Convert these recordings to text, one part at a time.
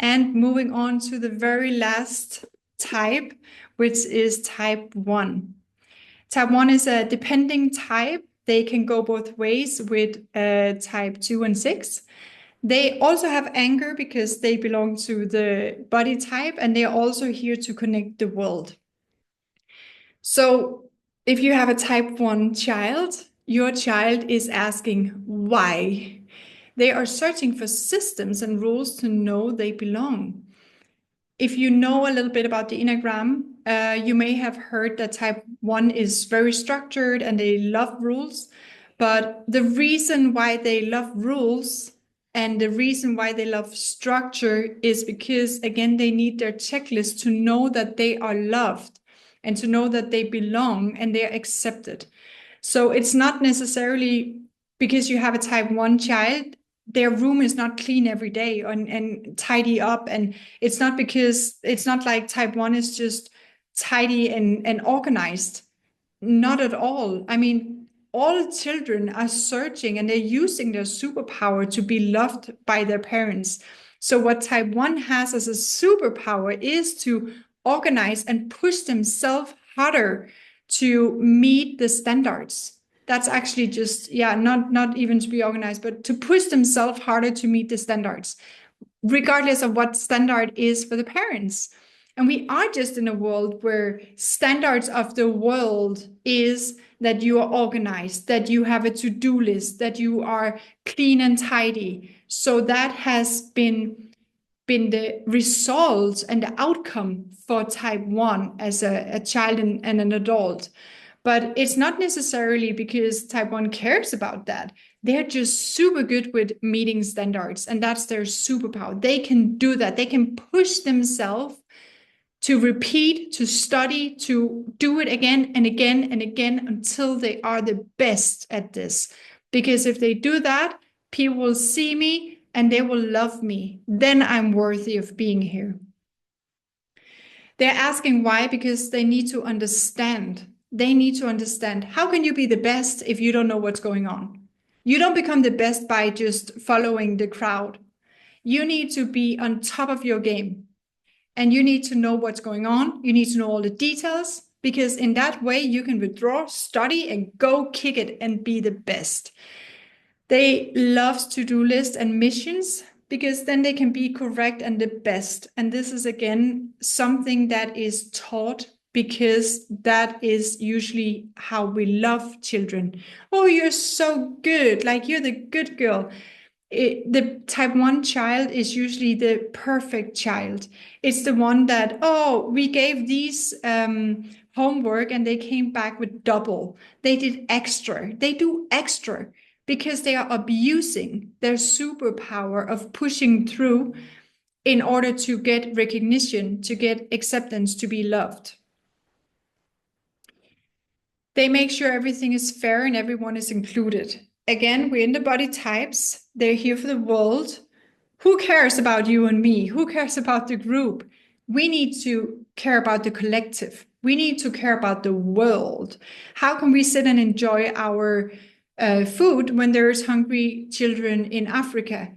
And moving on to the very last type, which is type 1. Type 1 is a depending type. They can go both ways with type 2 and 6. They also have anger because they belong to the body type, and they are also here to connect the world. So if you have a type 1 child, your child is asking why. They are searching for systems and rules to know they belong. If you know a little bit about the Enneagram, you may have heard that type 1 is very structured and they love rules. But the reason why they love rules and the reason why they love structure is because, again, they need their checklist to know that they are loved and to know that they belong and they are accepted. So it's not necessarily because you have a type 1 child, their room is not clean every day and tidy up. And it's not because it's not like type 1 is just tidy and organized. Not at all. I mean, all children are searching and they're using their superpower to be loved by their parents. So what type 1 has as a superpower is to organize and push themselves harder to meet the standards. That's actually just, not even to be organized, but to push themselves harder to meet the standards, regardless of what standard is for the parents. And we are just in a world where standards of the world is that you are organized, that you have a to-do list, that you are clean and tidy. So that has been the result and the outcome for type 1 as a child and an adult. But it's not necessarily because type 1 cares about that. They're just super good with meeting standards, and that's their superpower. They can do that. They can push themselves to repeat, to study, to do it again and again and again until they are the best at this. Because if they do that, people will see me and they will love me. Then I'm worthy of being here. They're asking why, because they need to understand. They need to understand, how can you be the best if you don't know what's going on? You don't become the best by just following the crowd. You need to be on top of your game. And you need to know what's going on. You need to know all the details, because in that way you can withdraw, study, and go kick it and be the best. They love to-do lists and missions because then they can be correct and the best. And this is, again, something that is taught because that is usually how we love children. Oh, you're so good. Like, you're the good girl. The type 1 child is usually the perfect child. It's the one that, oh, we gave these homework and they came back with double. They did extra. They do extra because they are abusing their superpower of pushing through in order to get recognition, to get acceptance, to be loved. They make sure everything is fair and everyone is included. Again, we're in the body types. They're here for the world. Who cares about you and me? Who cares about the group? We need to care about the collective. We need to care about the world. How can we sit and enjoy our food when there's hungry children in Africa?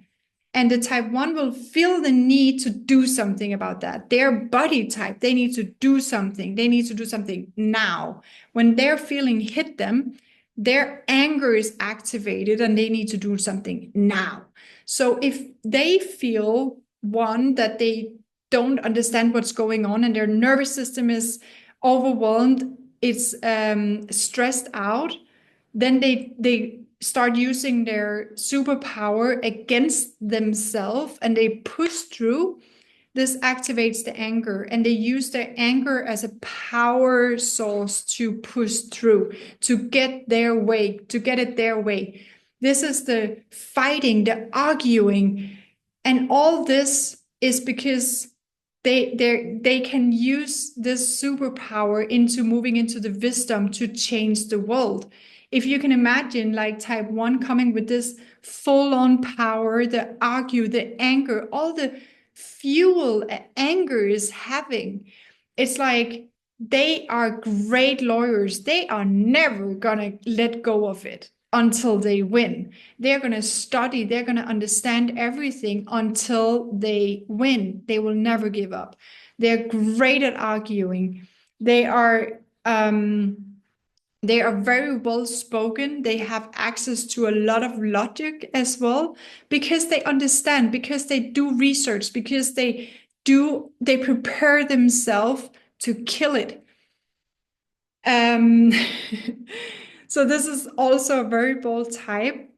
And the type 1 will feel the need to do something about that. Their body type, they need to do something. They need to do something now. When their feeling hit them, their anger is activated and they need to do something now. So if they feel, one, that they don't understand what's going on and their nervous system is overwhelmed, it's stressed out, then they start using their superpower against themselves and they push through. This activates the anger, and they use their anger as a power source to push through, to get their way, to get it their way. This is the fighting, the arguing, and all this is because they can use this superpower into moving into the wisdom to change the world. If you can imagine, like, type 1 coming with this full-on power, the argue, the anger, all the fuel anger is having, it's like they are great lawyers. They are never gonna let go of it. until they win. They're going to study, they're going to understand everything until they win. They will never give up. They're great at arguing. They are very well spoken. They have access to a lot of logic as well, because they understand, because they do research, because they prepare themselves to kill it. So this is also a very bold type,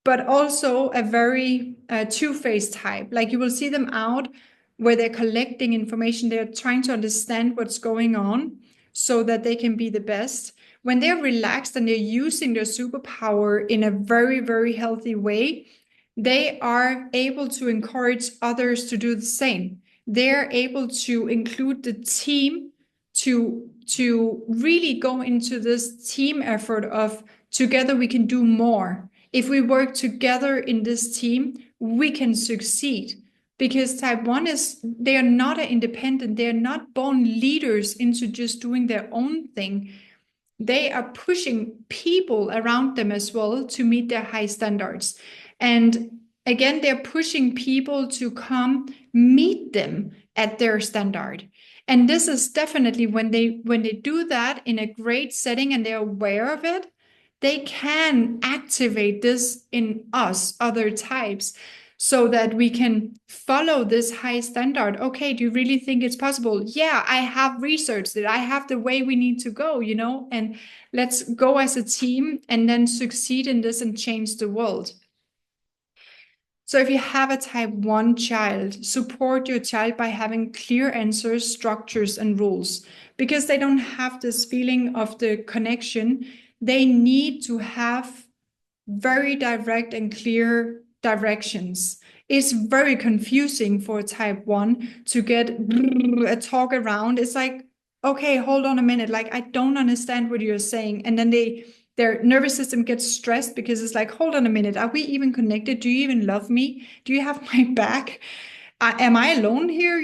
but also a very two-faced type. Like, you will see them out where they're collecting information. They're trying to understand what's going on so that they can be the best. When they're relaxed and they're using their superpower in a very, very healthy way, they are able to encourage others to do the same. They're able to include the team to really go into this team effort of together we can do more. If we work together in this team, we can succeed. Because type 1 they are not independent. They are not born leaders into just doing their own thing. They are pushing people around them as well to meet their high standards. And again, they're pushing people to come meet them at their standard. And this is definitely when they do that in a great setting and they're aware of it, they can activate this in us, other types, so that we can follow this high standard. Okay, do you really think it's possible? Yeah, I have researched it. I have the way we need to go, and let's go as a team and then succeed in this and change the world. So if you have a type 1 child, support your child by having clear answers, structures, and rules, because they don't have this feeling of the connection. They need to have very direct and clear directions. It's very confusing for type 1 to get a talk around. It's like, okay, hold on a minute. Like, I don't understand what you're saying. And then their nervous system gets stressed because it's like, hold on a minute. Are we even connected? Do you even love me? Do you have my back? Am I alone here?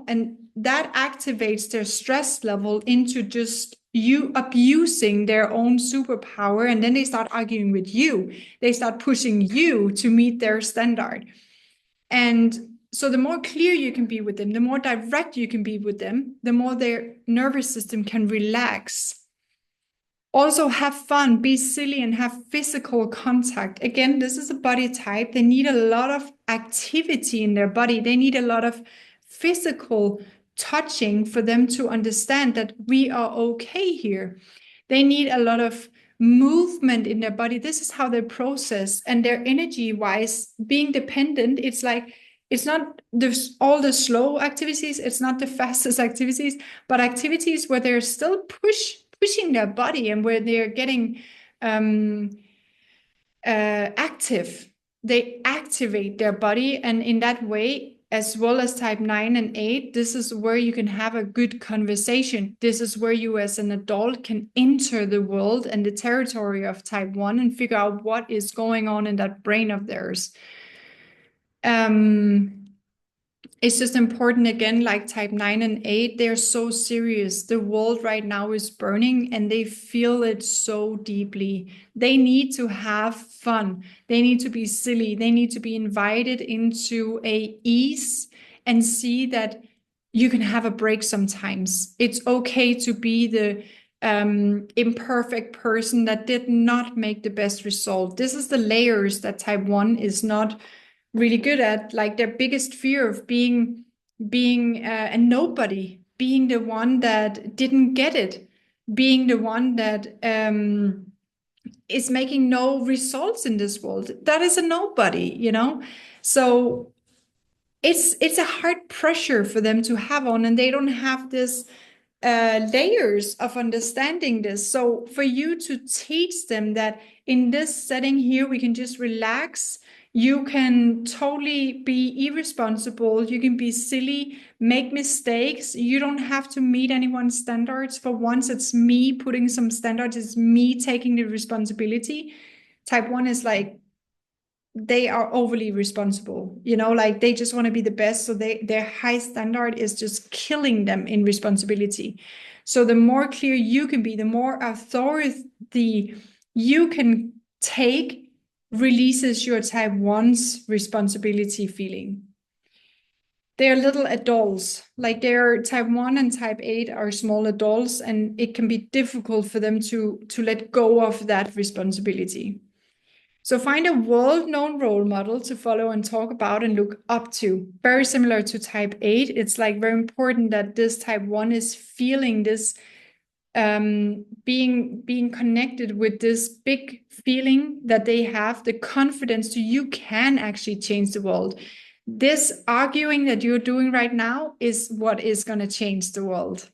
And that activates their stress level into just you abusing their own superpower. And then they start arguing with you. They start pushing you to meet their standard. And so the more clear you can be with them, the more direct you can be with them, the more their nervous system can relax. Also, have fun, be silly, and have physical contact. Again, this is a body type. They need a lot of activity in their body. They need a lot of physical touching for them to understand that we are okay here. They need a lot of movement in their body. This is how they process. And their energy-wise, being dependent, it's like, it's not all the slow activities, it's not the fastest activities, but activities where they're still pushing their body and where they're getting active. They activate their body, and in that way, as well as type 9 and 8, this is where you can have a good conversation. This is where you as an adult can enter the world and the territory of type 1 and figure out what is going on in that brain of theirs. It's just important, again, like type 9 and 8, they're so serious. The world right now is burning and they feel it so deeply. They need to have fun. They need to be silly. They need to be invited into a ease and see that you can have a break sometimes. It's okay to be the imperfect person that did not make the best result. This is the layers that type 1 is not really good at, like their biggest fear of being a nobody, being the one that didn't get it, being the one that is making no results in this world. That is a nobody, So it's a hard pressure for them to have on, and they don't have this layers of understanding this. So for you to teach them that in this setting here, we can just relax. You can totally be irresponsible. You can be silly, make mistakes. You don't have to meet anyone's standards. For once, it's me putting some standards. It's me taking the responsibility. Type 1 is like, they are overly responsible, like they just want to be the best. So their high standard is just killing them in responsibility. So the more clear you can be, the more authority you can take releases your type 1's responsibility feeling. They're little adults, like they're type 1 and type 8 are small adults, and it can be difficult for them to let go of that responsibility. So find a world-known role model to follow and talk about and look up to. Very similar to type 8. It's like very important that this type 1 is feeling this, being connected with this big feeling that they have the confidence to you can actually change the world. This arguing that you're doing right now is what is going to change the world.